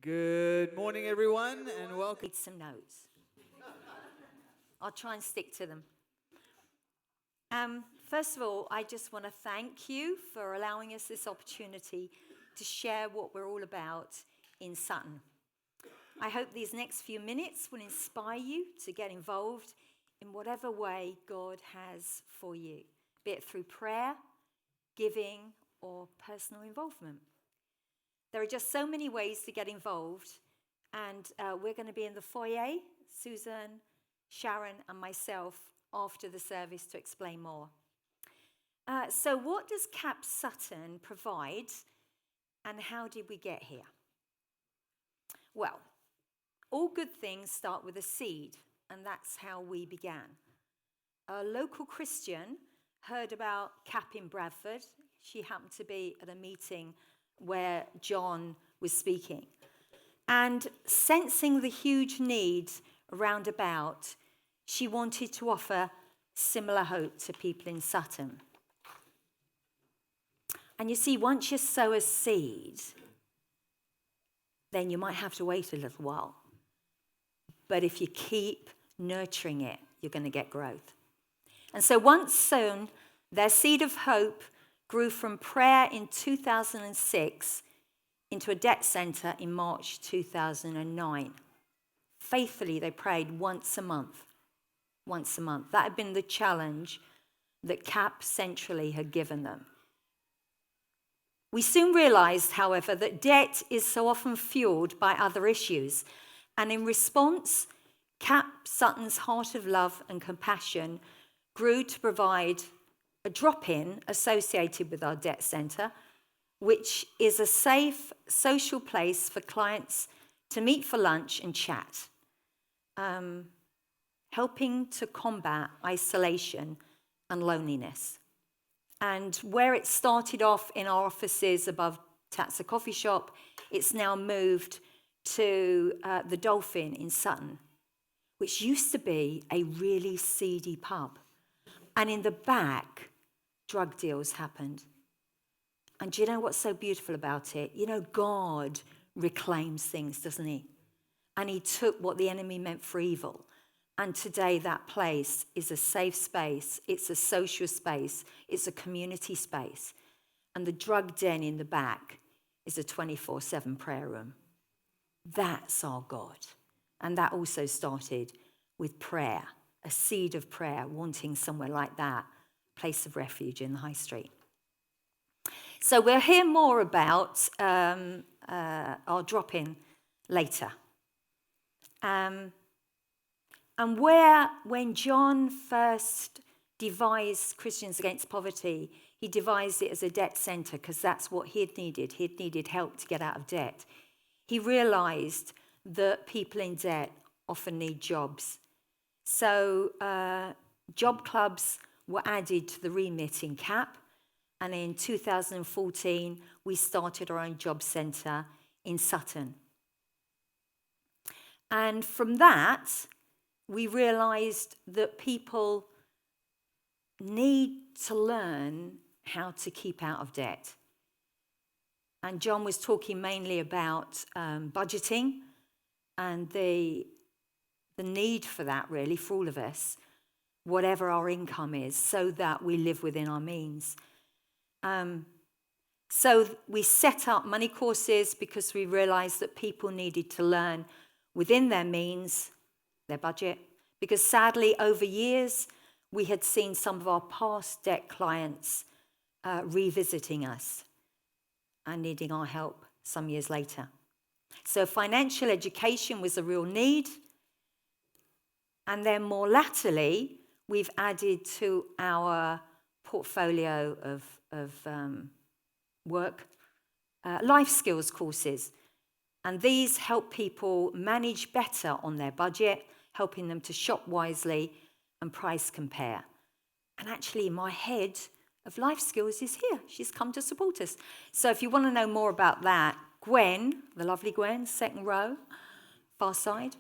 Good morning, everyone, and welcome. Need some notes. I'll try and stick to them. First of all, I just want to thank you for allowing us this opportunity to share what we're all about in Sutton. I hope these next few minutes will inspire you to get involved in whatever way God has for you, be it through prayer, giving, or personal involvement. There are just so many ways to get involved, and we're going to be in the foyer, Susan, Sharon, and myself, after the service to explain more. So what does CAP Sutton provide, and how did we get here? Well, all good things start with a seed, and that's how we began. A local Christian heard about CAP in Bradford. She happened to be at a meeting where John was speaking. And sensing the huge need around about, she wanted to offer similar hope to people in Sutton. And you see, once you sow a seed, then you might have to wait a little while. But if you keep nurturing it, you're going to get growth. And so once sown, their seed of hope grew from prayer in 2006 into a debt centre in March 2009. Faithfully, they prayed once a month. Once a month. That had been the challenge that CAP centrally had given them. We soon realised, however, that debt is so often fueled by other issues. And in response, CAP Sutton's heart of love and compassion grew to provide a drop-in associated with our debt centre, which is a safe social place for clients to meet for lunch and chat, helping to combat isolation and loneliness. And where it started off in our offices above Tatsa Coffee Shop, it's now moved to the Dolphin in Sutton, which used to be a really seedy pub. And in the back, drug deals happened. And do you know what's so beautiful about it? You know, God reclaims things, doesn't he? And he took what the enemy meant for evil. And today that place is a safe space. It's a social space. It's a community space. And the drug den in the back is a 24/7 prayer room. That's our God. And that also started with prayer, a seed of prayer, wanting somewhere like that, place of refuge in the high street. So we'll hear more about our drop-in later. And when John first devised Christians Against Poverty, he devised it as a debt centre because that's what he'd needed. He'd needed help to get out of debt. He realised that people in debt often need jobs. So job clubs were added to the remit in CAP. And in 2014, we started our own job centre in Sutton. And from that, we realised that people need to learn how to keep out of debt. And John was talking mainly about budgeting and the need for that, really, for all of us, whatever our income is, so that we live within our means. So we set up money courses because we realised that people needed to learn within their means, their budget, because sadly over years we had seen some of our past debt clients revisiting us and needing our help some years later. So financial education was a real need. And then more latterly, we've added to our portfolio of work life skills courses. And these help people manage better on their budget, helping them to shop wisely and price compare. And actually, my head of life skills is here. She's come to support us. So if you want to know more about that, Gwen, the lovely Gwen, second row, far side,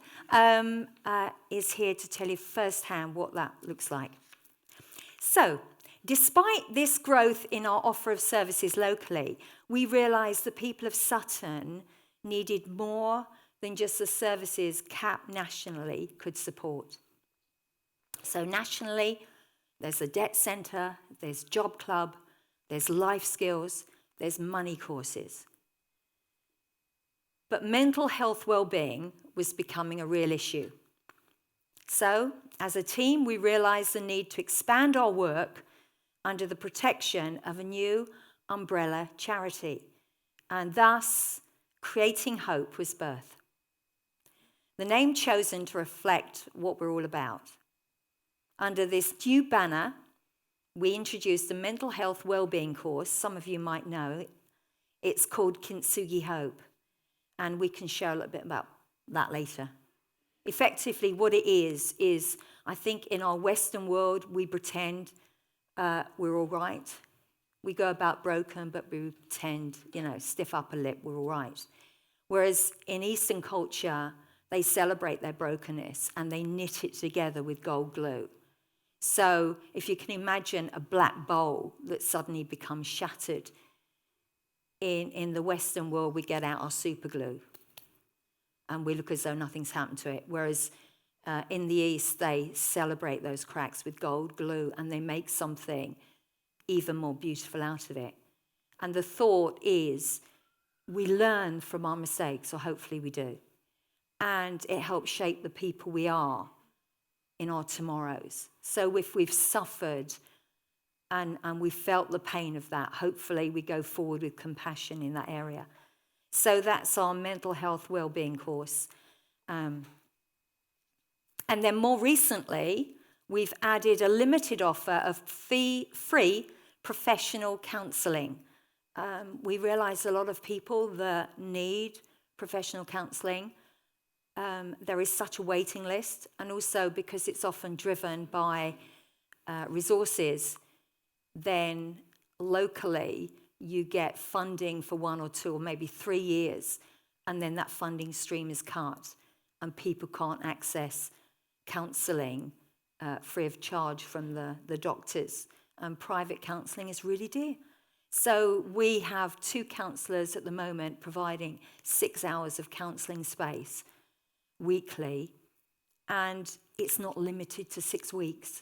is here to tell you firsthand what that looks like. So, despite this growth in our offer of services locally, we realised that people of Sutton needed more than just the services CAP nationally could support. So nationally, there's a debt centre, there's job club, there's life skills, there's money courses. But mental health well-being was becoming a real issue. So, as a team, we realised the need to expand our work under the protection of a new umbrella charity, and thus Creating Hope was birthed. The name chosen to reflect what we're all about. Under this new banner, we introduced a mental health well-being course. Some of you might know. It's called Kintsugi Hope, and we can share a little bit about that later. Effectively, what it is I think in our Western world, we pretend we're all right. We go about broken, but we pretend, stiff upper lip, we're all right. Whereas in Eastern culture, they celebrate their brokenness and they knit it together with gold glue. So if you can imagine a black bowl that suddenly becomes shattered, in the Western world, we get out our super glue and we look as though nothing's happened to it. Whereas in the East, they celebrate those cracks with gold glue and they make something even more beautiful out of it. And the thought is we learn from our mistakes, or hopefully we do. And it helps shape the people we are in our tomorrows. So if we've suffered and we felt the pain of that, hopefully we go forward with compassion in that area. So that's our mental health well-being course. And then more recently, we've added a limited offer of free professional counselling. We realise a lot of people that need professional counselling. There is such a waiting list, and also because it's often driven by resources, then locally you get funding for 1 or 2 or maybe 3 years, and then that funding stream is cut, and people can't access counselling free of charge from the doctors. And private counselling is really dear. So we have 2 counsellors at the moment providing 6 hours of counselling space weekly, and it's not limited to 6 weeks,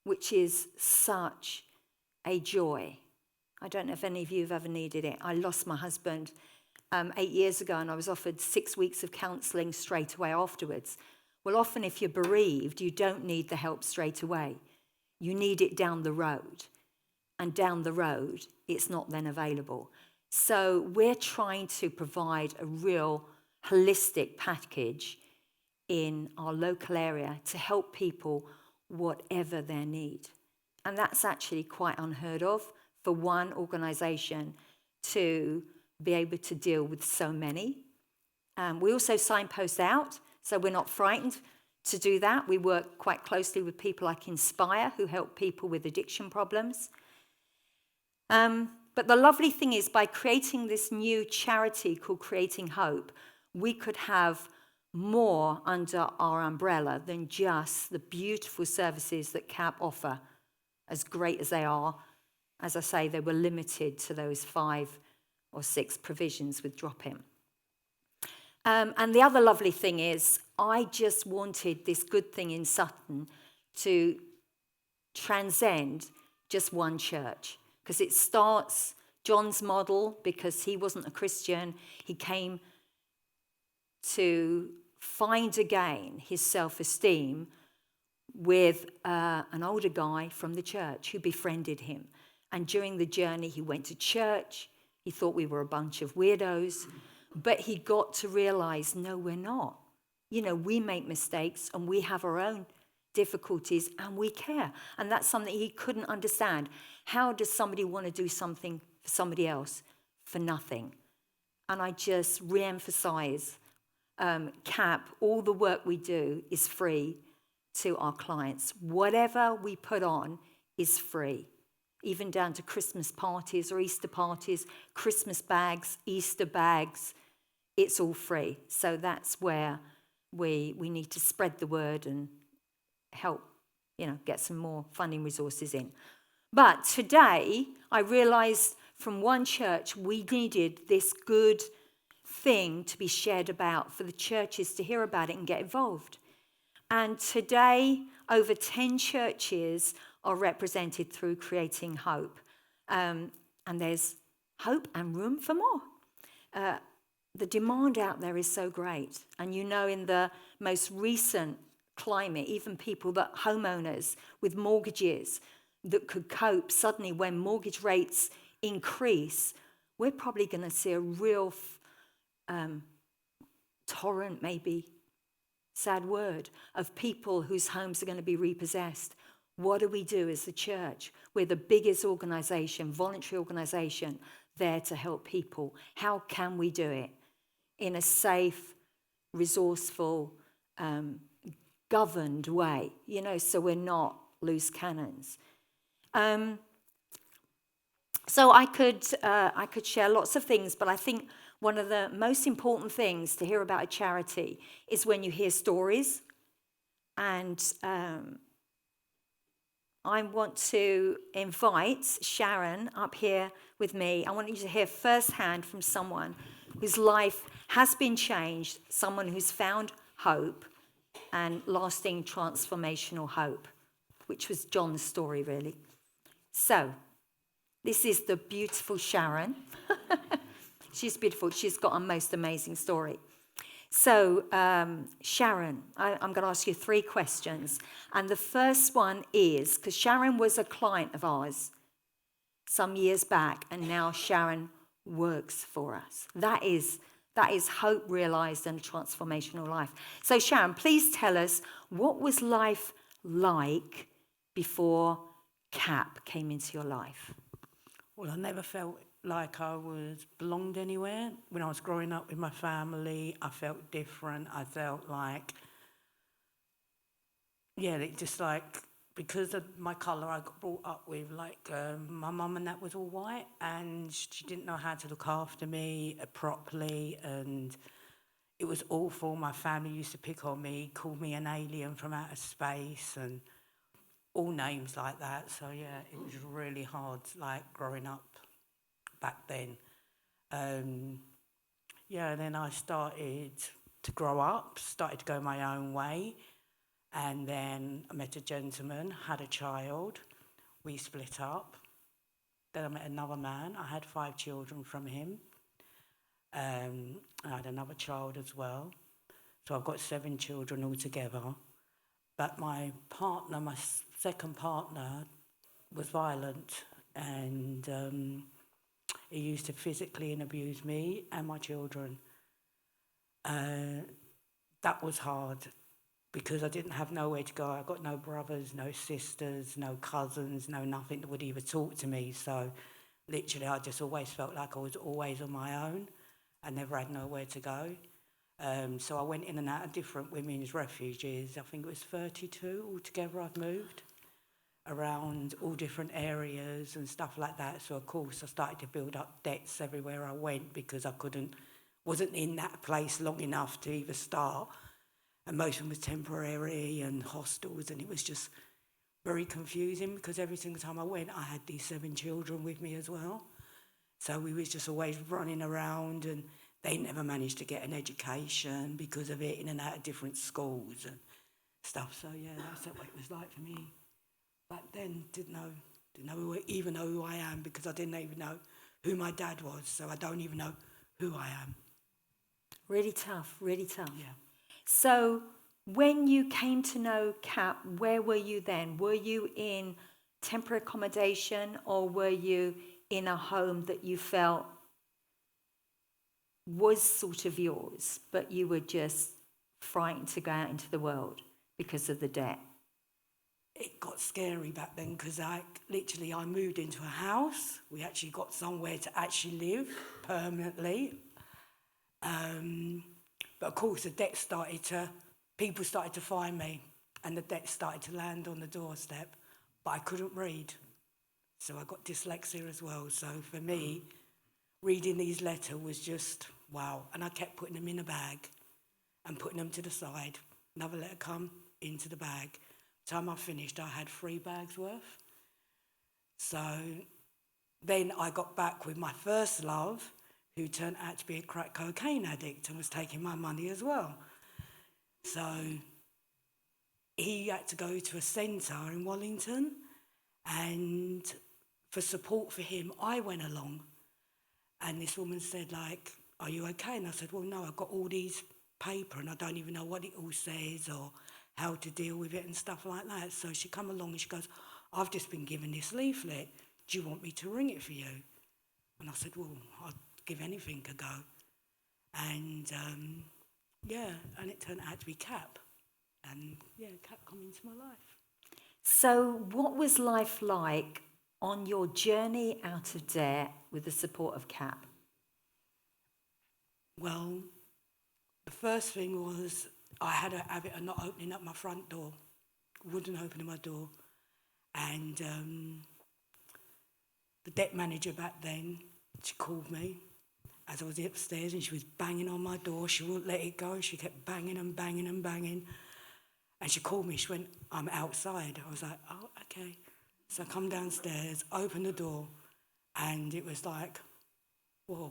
which is such a joy. I don't know if any of you have ever needed it. I lost my husband 8 years ago, and I was offered 6 weeks of counselling straight away afterwards. Well, often if you're bereaved, you don't need the help straight away. You need it down the road. And down the road, it's not then available. So we're trying to provide a real holistic package in our local area to help people whatever their need. And that's actually quite unheard of for one organisation to be able to deal with so many. We also signpost out, so we're not frightened to do that. We work quite closely with people like Inspire, who help people with addiction problems. But the lovely thing is, by creating this new charity called Creating Hope, we could have more under our umbrella than just the beautiful services that CAP offer, as great as they are. As I say, they were limited to those 5 or 6 provisions with drop-in. And the other lovely thing is, I just wanted this good thing in Sutton to transcend just one church. Because it starts John's model, because he wasn't a Christian. He came to find again his self-esteem with an older guy from the church who befriended him. And during the journey, he went to church. He thought we were a bunch of weirdos. But he got to realize, no, we're not. We make mistakes and we have our own difficulties and we care. And that's something he couldn't understand. How does somebody want to do something for somebody else for nothing? And I just re-emphasize, CAP, all the work we do is free to our clients. Whatever we put on is free, even down to Christmas parties or Easter parties, Christmas bags, Easter bags. It's all free. So that's where we need to spread the word and help, get some more funding resources in. But today, I realized from one church we needed this good thing to be shared about, for the churches to hear about it and get involved. And today, over 10 churches are represented through Creating Hope. And there's hope and room for more. The demand out there is so great. And you know, in the most recent climate, even people that homeowners with mortgages that could cope, suddenly when mortgage rates increase, we're probably going to see a real torrent, maybe, sad word, of people whose homes are going to be repossessed. What do we do as the church? We're the biggest organisation, voluntary organisation, there to help people. How can we do it in a safe, resourceful, governed way, so we're not loose cannons? So I could share lots of things, but I think one of the most important things to hear about a charity is when you hear stories. And I want to invite Sharon up here with me. I want you to hear firsthand from someone whose life has been changed, someone who's found hope and lasting transformational hope, which was John's story, really. So, this is the beautiful Sharon. She's beautiful. She's got a most amazing story. So, Sharon, I'm going to ask you 3 questions. And the first one is, because Sharon was a client of ours some years back, and now Sharon works for us. That is hope realised and a transformational life. So, Sharon, please tell us, what was life like before CAP came into your life? Well, I never felt like I belonged anywhere. When I was growing up with my family, I felt different. I felt like, it just like, because of my colour, I got brought up with, like, my mum and that was all white, and she didn't know how to look after me properly, and it was awful. My family used to pick on me, call me an alien from outer space, and all names like that. So, it was really hard, like, growing up back then. And then I started to grow up, started to go my own way. And then I met a gentleman, had a child. We split up. Then I met another man. I had 5 children from him. I had another child as well. So I've got 7 children altogether. But my partner, my second partner, was violent, and he used to physically abuse me and my children. That was hard because I didn't have nowhere to go. I got no brothers, no sisters, no cousins, no nothing that would even talk to me. So literally I just always felt like I was always on my own. I never had nowhere to go. So I went in and out of different women's refuges. I think it was 32 altogether I've moved around all different areas and stuff like that. So of course I started to build up debts everywhere I went because I wasn't in that place long enough to even start. And most of them was temporary and hostels, and it was just very confusing because every single time I went, I had these 7 children with me as well. So we was just always running around, and they never managed to get an education because of it, in and out of different schools and stuff. So that's what it was like for me. Back then, didn't even know who I am because I didn't even know who my dad was. So I don't even know who I am. Really tough, really tough. Yeah. So when you came to know CAP, where were you then? Were you in temporary accommodation, or were you in a home that you felt was sort of yours, but you were just frightened to go out into the world because of the debt? It got scary back then because I moved into a house. We actually got somewhere to actually live permanently. But of course the debt people started to find me, and the debt started to land on the doorstep, but I couldn't read. So I got dyslexia as well. So for me, reading these letters was just wow. And I kept putting them in a bag and putting them to the side. Another letter come into the bag. By the time I finished, I had 3 bags worth. So then I got back with my first love, who turned out to be a crack cocaine addict and was taking my money as well. So he had to go to a centre in Wallington, and for support for him, I went along. And this woman said, like, are you okay? And I said, well, no, I've got all these paper and I don't even know what it all says or how to deal with it and stuff like that. So she come along and she goes, I've just been given this leaflet. Do you want me to ring it for you? And I said, well, I'd give anything a go. And, and it turned out to be Cap. And, Cap come into my life. So what was life like on your journey out of debt with the support of Cap? Well, the first thing was I had a habit of not opening up my front door. Wouldn't open my door. And the debt manager back then, she called me as I was upstairs and she was banging on my door. She wouldn't let it go. She kept banging and banging and banging. And she called me. She went, I'm outside. I was like, oh, okay. So I come downstairs, open the door, and it was like, whoa,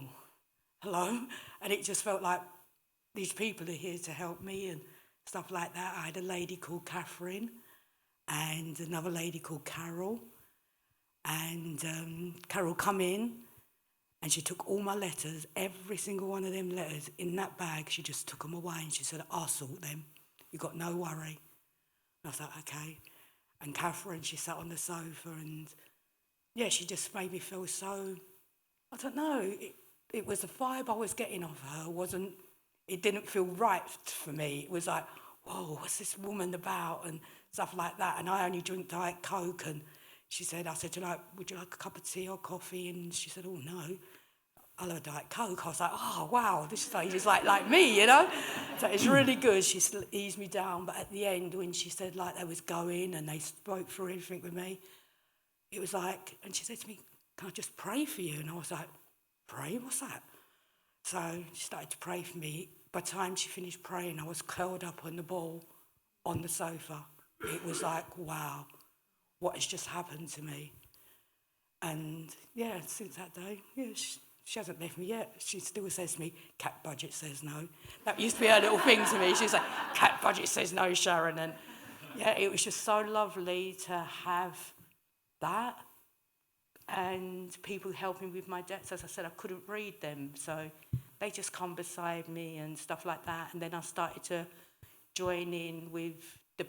hello? And it just felt like these people are here to help me and stuff like that. I had a lady called Catherine and another lady called Carol. And Carol come in and she took all my letters, every single one of them letters in that bag. She just took them away and she said, I'll sort them. You got no worry. And I was like, okay. And Catherine, she sat on the sofa and, she just made me feel so, I don't know, it was the vibe I was getting off her it didn't feel right for me. It was like, whoa, what's this woman about and stuff like that. And I only drink Diet Coke. And I said, would you like a cup of tea or coffee? And she said, oh, no, I'll have a Diet Coke. I was like, oh, wow, this lady is like me, So it's really good. She eased me down. But at the end, when she said, like, they was going and they spoke through everything with me, it was like, and she said to me, can I just pray for you? And I was like, pray? What's that? So she started to pray for me. By the time she finished praying, I was curled up on the ball on the sofa. It was like, wow, what has just happened to me? And, since that day, she hasn't left me yet. She still says to me, Cat budget says no. That used to be her little thing to me. She was like, Cat budget says no, Sharon. And, it was just so lovely to have that. And people helping with my debts. As I said, I couldn't read them, so they just come beside me and stuff like that. And then I started to join in with the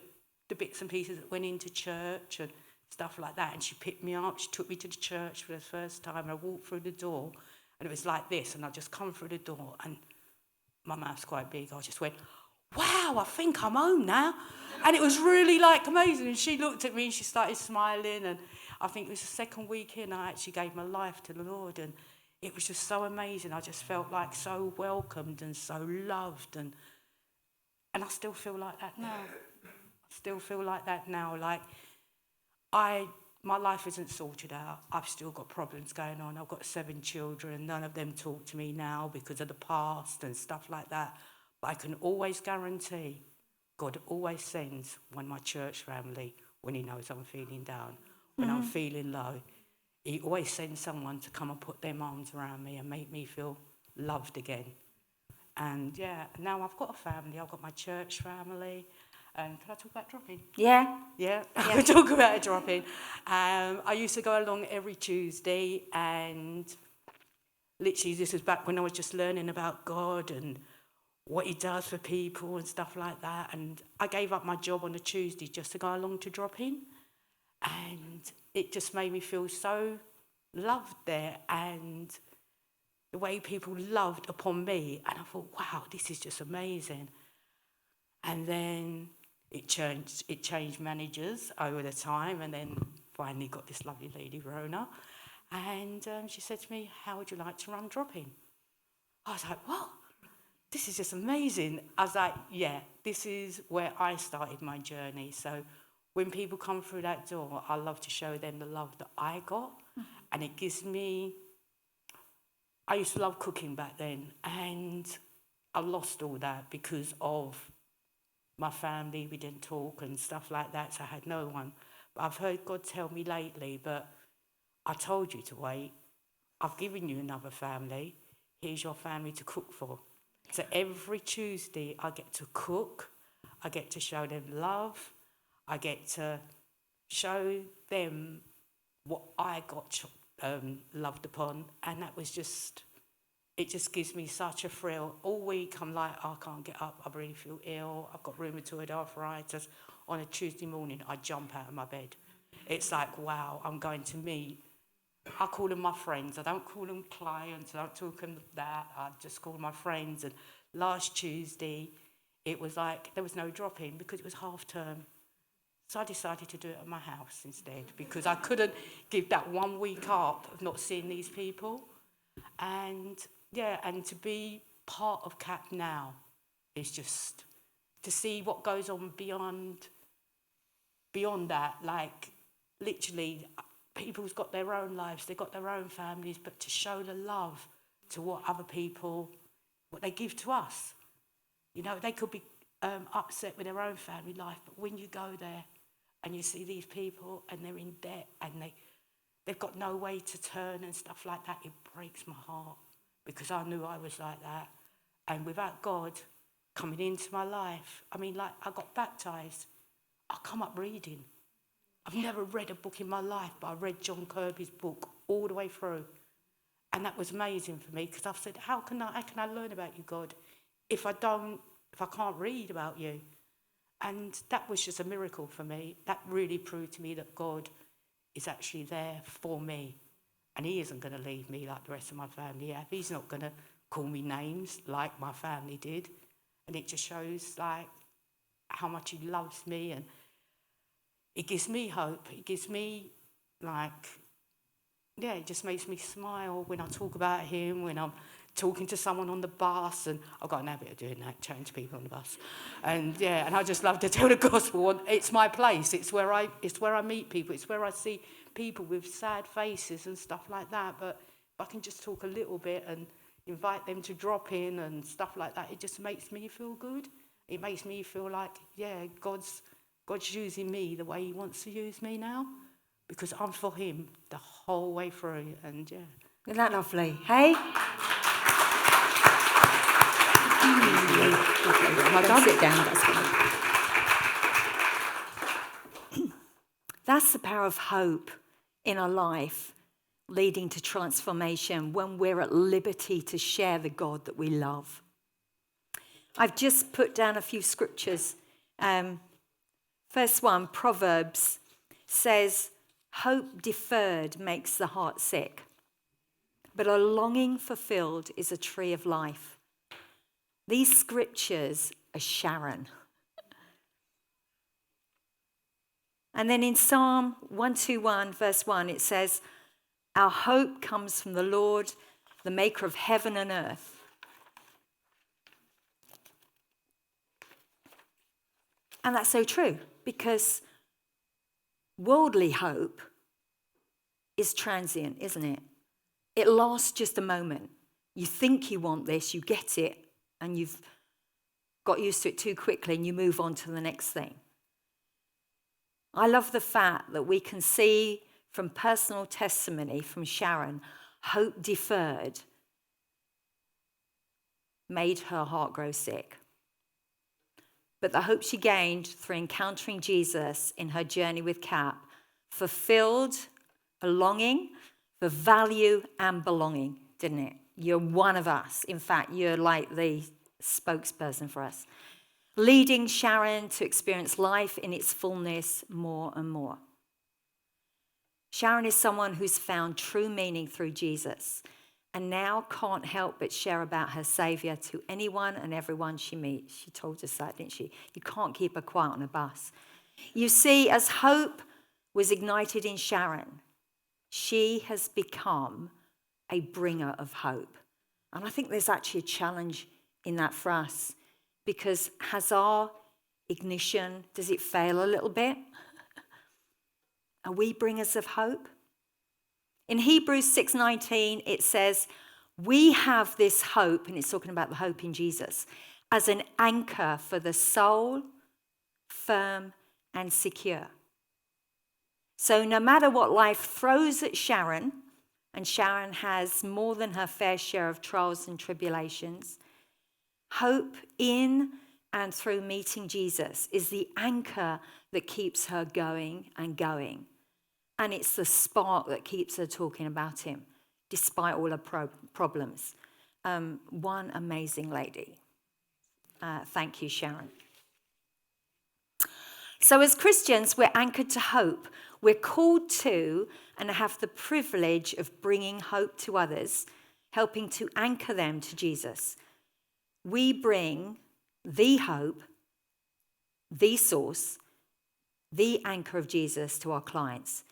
bits and pieces that went into church and stuff like that. And she picked me up. She took me to the church for the first time. And I walked through the door, and it was like this. And I just come through the door, and my mouth's quite big. I just went, wow, I think I'm home now. And it was really, amazing. And she looked at me, and she started smiling, and I think it was the second week in, I actually gave my life to the Lord, and it was just so amazing. I just felt so welcomed and so loved, and I still feel like that now. My life isn't sorted out. I've still got problems going on. I've got 7 children. None of them talk to me now because of the past and stuff like that. But I can always guarantee God always sends one of my church family when he knows I'm feeling down. When I'm feeling low, he always sends someone to come and put their arms around me and make me feel loved again. And now I've got a family. I've got my church family. Can I talk about dropping? Yeah. Yeah, I can talk about a dropping. I used to go along every Tuesday, and literally this was back when I was just learning about God and what he does for people and stuff like that. And I gave up my job on a Tuesday just to go along to drop in. And it just made me feel so loved there, and the way people loved upon me. And I thought, wow, this is just amazing. And then it changed managers over the time, and then finally got this lovely lady, Rona. And she said to me, how would you like to run drop-in? I was like, what? This is just amazing. I was like, this is where I started my journey. So when people come through that door, I love to show them the love that I got. And it gives me... I used to love cooking back then, and I lost all that because of my family. We didn't talk and stuff like that, so I had no one. But I've heard God tell me lately, but I told you to wait. I've given you another family. here's your family to cook for. So every Tuesday I get to cook, I get to show them love, I get to show them what I got loved upon, and that was just, it just gives me such a thrill. All week I'm like, I can't get up, I really feel ill, I've got rheumatoid arthritis. On a Tuesday morning, I jump out of my bed. It's like, wow, I'm going to meet, I call them my friends, I don't call them clients, I don't talk them that, I just call them my friends. And last Tuesday, it was like, there was no drop-in because it was half term. So I decided to do it at my house instead because I couldn't give that 1 week up of not seeing these people. And yeah, and to be part of CAP now is just to see what goes on beyond that. Like, literally, people's got their own lives, they've got their own families, but to show the love to what other people, what they give to us. You know, they could be upset with their own family life, but when you go there and you see these people and they're in debt and they've got no way to turn and stuff like that, it breaks my heart because I knew I was like that. And without God coming into my life, I mean, like, I got baptised, I come up reading. I've never read a book in my life, but I read John Kirby's book all the way through. And that was amazing for me because I've said, how can I learn about you, God, if I can't read about you? And that was just a miracle for me. That really proved to me that God is actually there for me. And he isn't going to leave me like the rest of my family have. He's not going to call me names like my family did. And it just shows, like, how much he loves me. And it gives me hope. It gives me, like, yeah, it just makes me smile when I talk about him, when I'm talking to someone on the bus, and I've got an habit of doing that, chatting to people on the bus. And yeah, and I just love to tell the gospel. And it's my place. It's where I meet people. It's where I see people with sad faces and stuff like that. But if I can just talk a little bit and invite them to drop in and stuff like that, it just makes me feel good. It makes me feel like, yeah, God's using me the way he wants to use me now, because I'm for him the whole way through. And yeah. Isn't that lovely? Hey? Don't sit down, that's fine. That's the power of hope in our life, leading to transformation when we're at liberty to share the God that we love. I've just put down a few scriptures. First one, Proverbs, says, hope deferred makes the heart sick, but a longing fulfilled is a tree of life. These scriptures are Sharon. And then in Psalm 121, verse 1, it says, our hope comes from the Lord, the maker of heaven and earth. And that's so true, because worldly hope is transient, isn't it? It lasts just a moment. You think you want this, you get it, and you've got used to it too quickly, and you move on to the next thing. I love the fact that we can see from personal testimony from Sharon, hope deferred made her heart grow sick. But the hope she gained through encountering Jesus in her journey with CAP fulfilled a longing for value and belonging, didn't it? You're one of us. In fact, you're like the spokesperson for us, leading Sharon to experience life in its fullness more and more. Sharon is someone who's found true meaning through Jesus and now can't help but share about her Saviour to anyone and everyone she meets. She told us that, didn't she? You can't keep her quiet on a bus. You see, as hope was ignited in Sharon, she has become a bringer of hope. And I think there's actually a challenge in that for us, because has our ignition, does it fail a little bit? Are we bringers of hope? In Hebrews 6:19, it says, we have this hope, and it's talking about the hope in Jesus, as an anchor for the soul, firm and secure. So no matter what life throws at Sharon, and Sharon has more than her fair share of trials and tribulations. Hope in and through meeting Jesus is the anchor that keeps her going and going. And it's the spark that keeps her talking about him, despite all her problems. One amazing lady. Thank you, Sharon. So as Christians, we're anchored to hope. We're called to and have the privilege of bringing hope to others, helping to anchor them to Jesus. We bring the hope, the source, the anchor of Jesus to our clients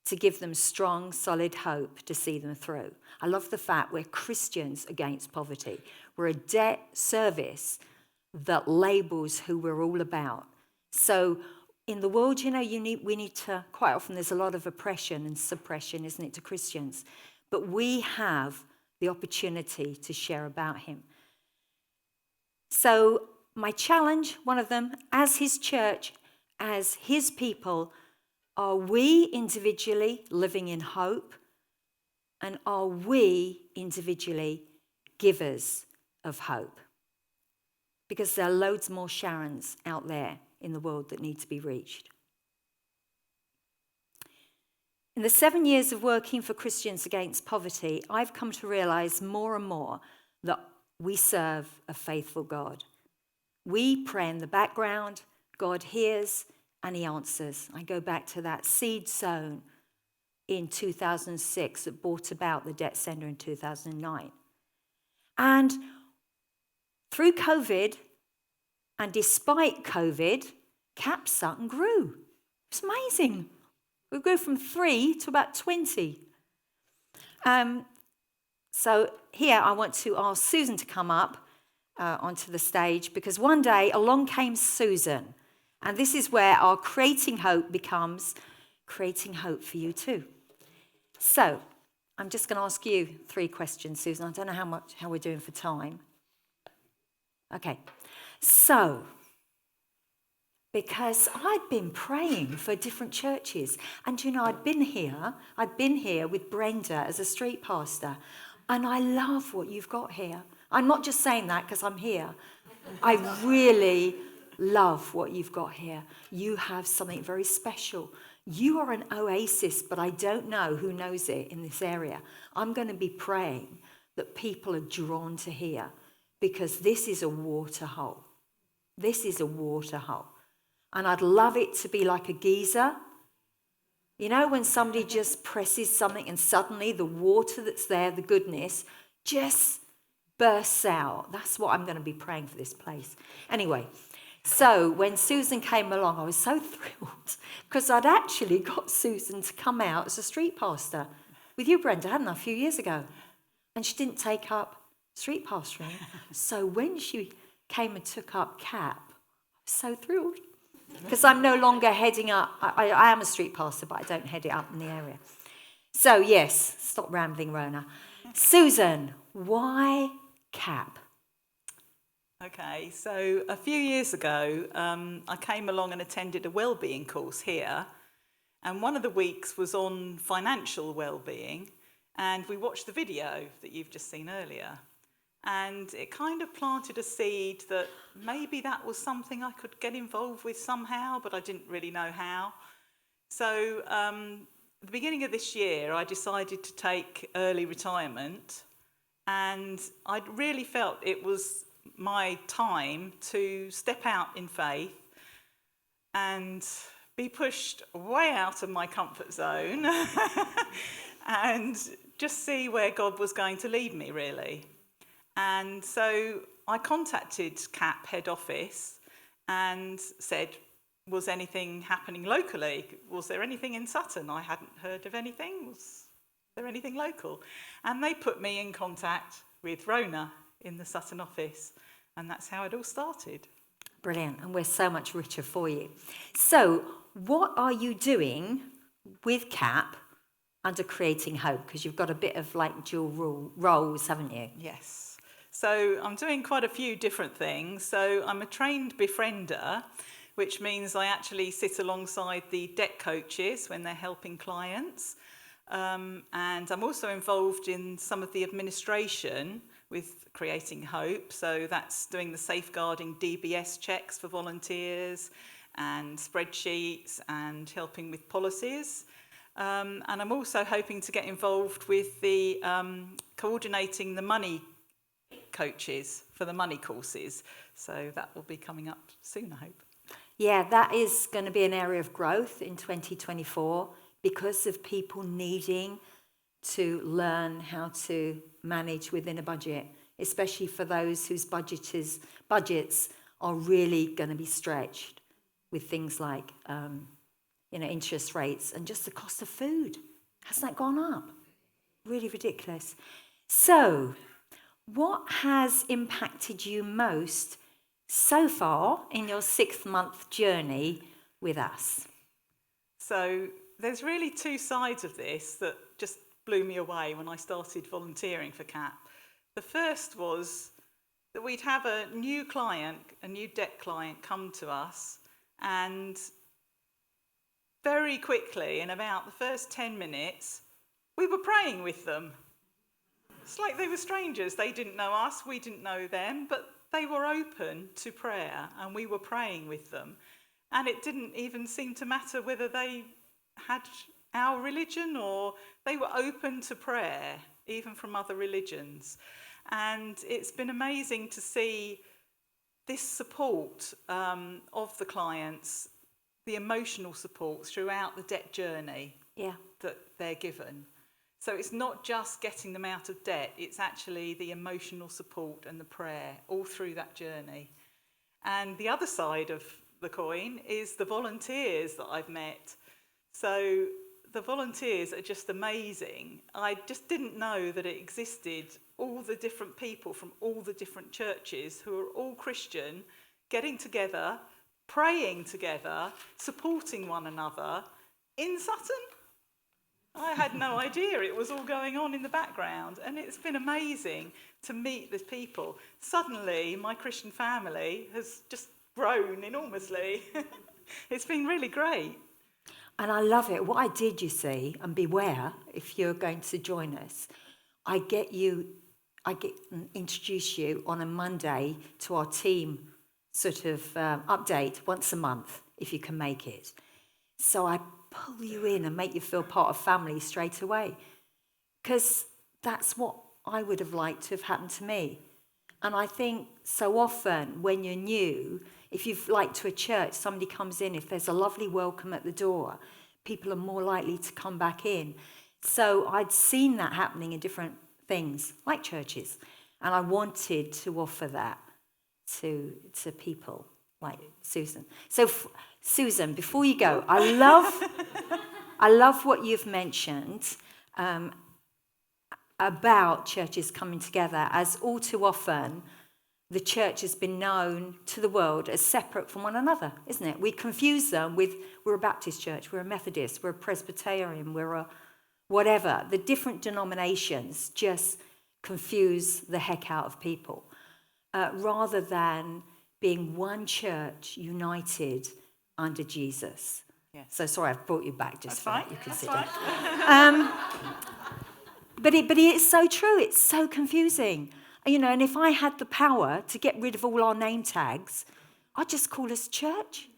to give them strong, solid hope to see them through. I love the fact we're Christians against poverty. We're a debt service that labels who we're all about. So in the world, we need to, quite often there's a lot of oppression and suppression, isn't it, to Christians? But we have the opportunity to share about him. So my challenge, one of them, as his church, as his people, are we individually living in hope? And are we individually givers of hope? Because there are loads more Sharons out there in the world that need to be reached. In the 7 years of working for Christians Against Poverty, I've come to realize more and more that we serve a faithful God. We pray in the background, God hears, and he answers. I go back to that seed sown in 2006 that brought about the debt center in 2009. And through COVID, and despite COVID, Cap Sutton grew. It's amazing. We grew from 3 to about 20. So here I want to ask Susan to come up onto the stage, because one day along came Susan. And this is where our creating hope becomes creating hope for you too. So I'm just going to ask you 3 questions, Susan. I don't know how we're doing for time. Okay. So, because I'd been praying for different churches, and I'd been here with Brenda as a street pastor, and I love what you've got here. I'm not just saying that because I'm here. I really love what you've got here. You have something very special. You are an oasis, but I don't know who knows it in this area. I'm going to be praying that people are drawn to here, because this is a water hole. This is a water hole. And I'd love it to be like a geyser. You know, when somebody just presses something and suddenly the water that's there, the goodness, just bursts out. That's what I'm going to be praying for this place. Anyway, so when Susan came along, I was so thrilled because I'd actually got Susan to come out as a street pastor with you, Brenda, hadn't I, a few years ago? And she didn't take up street pastoring. So when she came and took up CAP, I was so thrilled because I'm no longer heading up. I am a street pastor, but I don't head it up in the area. So yes, stop rambling, Rona. Susan, why CAP? Okay, so a few years ago, I came along and attended a wellbeing course here, and one of the weeks was on financial wellbeing, and we watched the video that you've just seen earlier, and it kind of planted a seed that maybe that was something I could get involved with somehow, but I didn't really know how. So at the beginning of this year, I decided to take early retirement, and I really felt it was my time to step out in faith and be pushed way out of my comfort zone and just see where God was going to lead me, really. And so I contacted CAP head office and said, was anything happening locally? Was there anything in Sutton? I hadn't heard of anything. Was there anything local? And they put me in contact with Rona in the Sutton office, and that's how it all started. Brilliant, and we're so much richer for you. So what are you doing with CAP under Creating Hope? Because you've got a bit of like dual roles, haven't you? Yes. So I'm doing quite a few different things. So I'm a trained befriender, which means I actually sit alongside the debt coaches when they're helping clients. And I'm also involved in some of the administration with Creating Hope. So that's doing the safeguarding DBS checks for volunteers and spreadsheets and helping with policies. And I'm also hoping to get involved with the coordinating the money coaches for the money courses. So that will be coming up soon, I hope. Yeah, that is going to be an area of growth in 2024 because of people needing to learn how to manage within a budget, especially for those whose budgets are really going to be stretched with things like interest rates and just the cost of food. Hasn't that gone up? Really ridiculous. So, what has impacted you most so far in your 6-month journey with us? So there's really two sides of this that just blew me away when I started volunteering for CAP. The first was that we'd have a new client, a new debt client, come to us, and very quickly, in about the first 10 minutes, we were praying with them. It's like they were strangers. They didn't know us, we didn't know them, but they were open to prayer and we were praying with them. And it didn't even seem to matter whether they had our religion or they were open to prayer, even from other religions. And it's been amazing to see this support of the clients, the emotional support throughout the debt journey that they're given. So it's not just getting them out of debt, it's actually the emotional support and the prayer all through that journey. And the other side of the coin is the volunteers that I've met. So the volunteers are just amazing. I just didn't know that it existed, all the different people from all the different churches who are all Christian, getting together, praying together, supporting one another in Sutton. I had no idea it was all going on in the background, and it's been amazing to meet the people. Suddenly, my Christian family has just grown enormously. It's been really great. And I love it. What I did, you see, and beware if you're going to join us, I introduce you on a Monday to our team sort of update once a month, if you can make it. So I pull you in and make you feel part of family straight away, because that's what I would have liked to have happened to me. And I think so often when you're new, if you've to a church, somebody comes in, if there's a lovely welcome at the door, people are more likely to come back in. So I'd seen that happening in different things, like churches, and I wanted to offer that to people like Susan. So Susan, before you go, I love what you've mentioned about churches coming together, as all too often the church has been known to the world as separate from one another, isn't it? We confuse them with, we're a Baptist church, we're a Methodist, we're a Presbyterian, we're a whatever. The different denominations just confuse the heck out of people, rather than being one church united under Jesus. Yes. So sorry, I've brought you back just for that. You can sit down. But it's so true. It's so confusing. And if I had the power to get rid of all our name tags, I'd just call us church.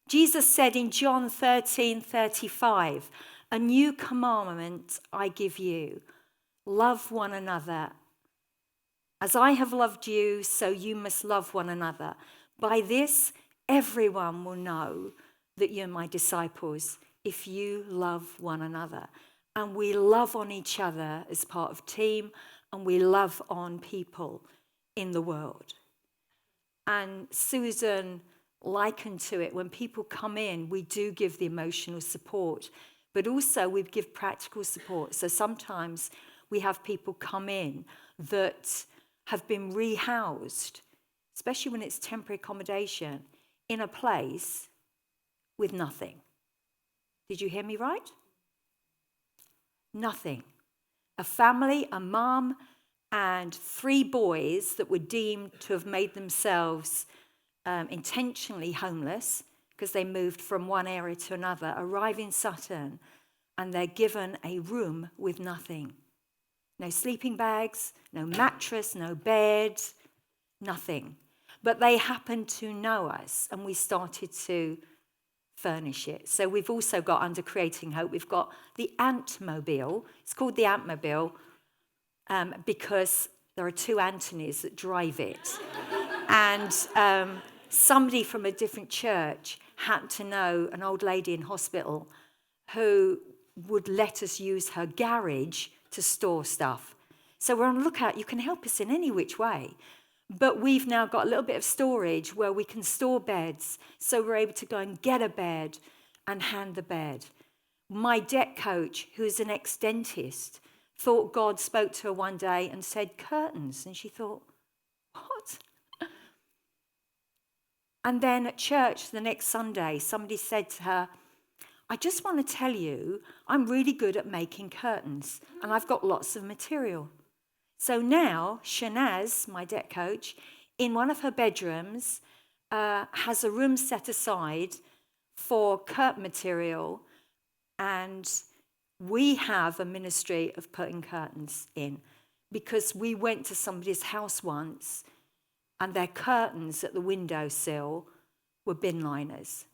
Jesus said in John 13:35, "A new commandment I give you, love one another. As I have loved you, so you must love one another. By this, everyone will know that you're my disciples, if you love one another." And we love on each other as part of team, and we love on people in the world. And Susan likened to it, when people come in, we do give the emotional support, but also we give practical support. So sometimes we have people come in that have been rehoused, especially when it's temporary accommodation, in a place with nothing. Did you hear me right? Nothing. A family, a mum, and 3 boys that were deemed to have made themselves intentionally homeless because they moved from one area to another, arrive in Sutton and they're given a room with nothing. No sleeping bags, no mattress, no bed, nothing. But they happened to know us, and we started to furnish it. So we've also got, under Creating Hope, we've got the Ant-mobile. It's called the Ant-mobile because there are two Antonys that drive it. And somebody from a different church happened to know an old lady in hospital who would let us use her garage to store stuff. So we're on the lookout. You can help us in any which way. But we've now got a little bit of storage where we can store beds. So we're able to go and get a bed and hand the bed. My debt coach, who's an ex-dentist, thought God spoke to her one day and said curtains. And she thought, what? And then at church the next Sunday, somebody said to her, I just want to tell you, I'm really good at making curtains and I've got lots of material. So now Shanaz, my debt coach, in one of her bedrooms has a room set aside for curtain material, and we have a ministry of putting curtains in because we went to somebody's house once and their curtains at the windowsill were bin liners.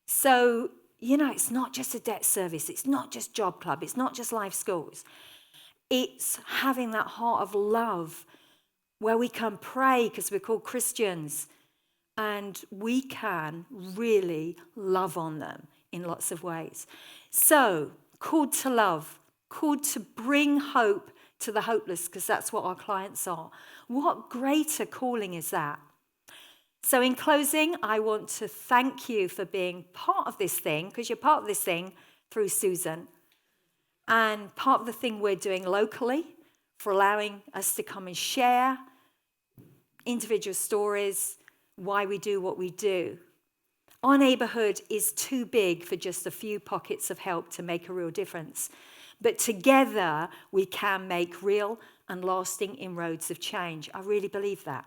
So, you know, it's not just a debt service, it's not just Job Club, it's not just Life Schools. It's having that heart of love where we can pray because we're called Christians and we can really love on them in lots of ways. So, called to love, called to bring hope to the hopeless because that's what our clients are. What greater calling is that? So in closing, I want to thank you for being part of this thing because you're part of this thing through Susan. And part of the thing we're doing locally for allowing us to come and share individual stories, why we do what we do. Our neighborhood is too big for just a few pockets of help to make a real difference. But together we can make real and lasting inroads of change. I really believe that.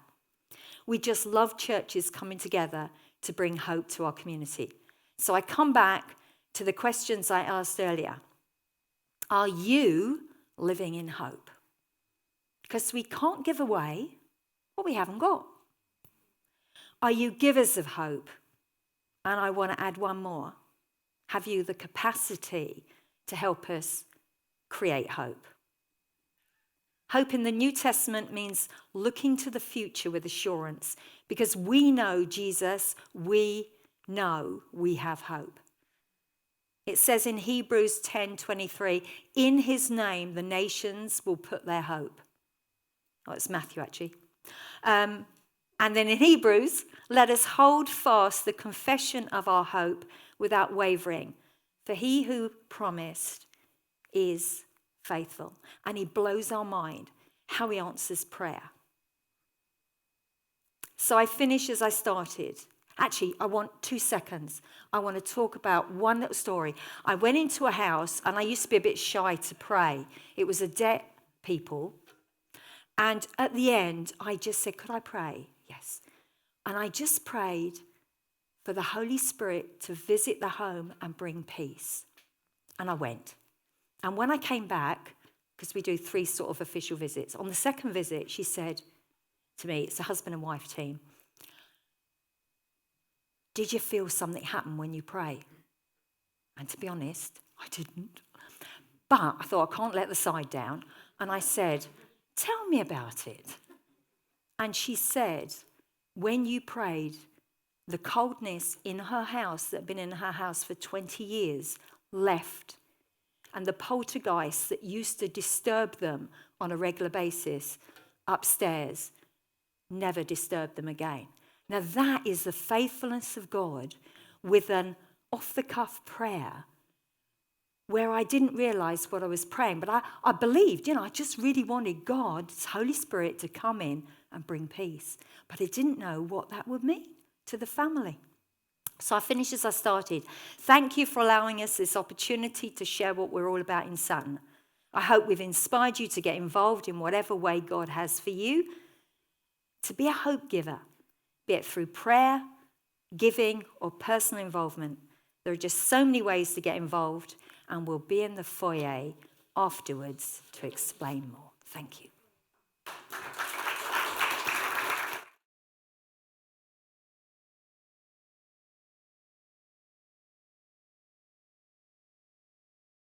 We just love churches coming together to bring hope to our community. So I come back to the questions I asked earlier. Are you living in hope? Because we can't give away what we haven't got. Are you givers of hope? And I want to add one more. Have you the capacity to help us create hope? Hope in the New Testament means looking to the future with assurance. Because we know Jesus, we know we have hope. It says in Hebrews 10:23, in his name the nations will put their hope. Oh, it's Matthew actually. And then in Hebrews, let us hold fast the confession of our hope without wavering. For he who promised is faithful. And he blows our mind how he answers prayer. So I finish as I started. Actually, I want 2 seconds. I want to talk about one little story. I went into a house, and I used to be a bit shy to pray. It was a debt people. And at the end, I just said, could I pray? Yes. And I just prayed for the Holy Spirit to visit the home and bring peace. And I went. And when I came back, because we do 3 sort of official visits, on the second visit, she said to me, it's a husband and wife team, did you feel something happen when you pray? And to be honest, I didn't. But I thought, I can't let the side down. And I said, tell me about it. And she said, when you prayed, the coldness in her house that had been in her house for 20 years left. And the poltergeists that used to disturb them on a regular basis upstairs never disturbed them again. Now that is the faithfulness of God with an off-the-cuff prayer where I didn't realize what I was praying, but I believed, I just really wanted God's Holy Spirit to come in and bring peace. But I didn't know what that would mean to the family. So I finished as I started. Thank you for allowing us this opportunity to share what we're all about in Sutton. I hope we've inspired you to get involved in whatever way God has for you, to be a hope giver, be it through prayer, giving, or personal involvement. There are just so many ways to get involved, and we'll be in the foyer afterwards to explain more. Thank you.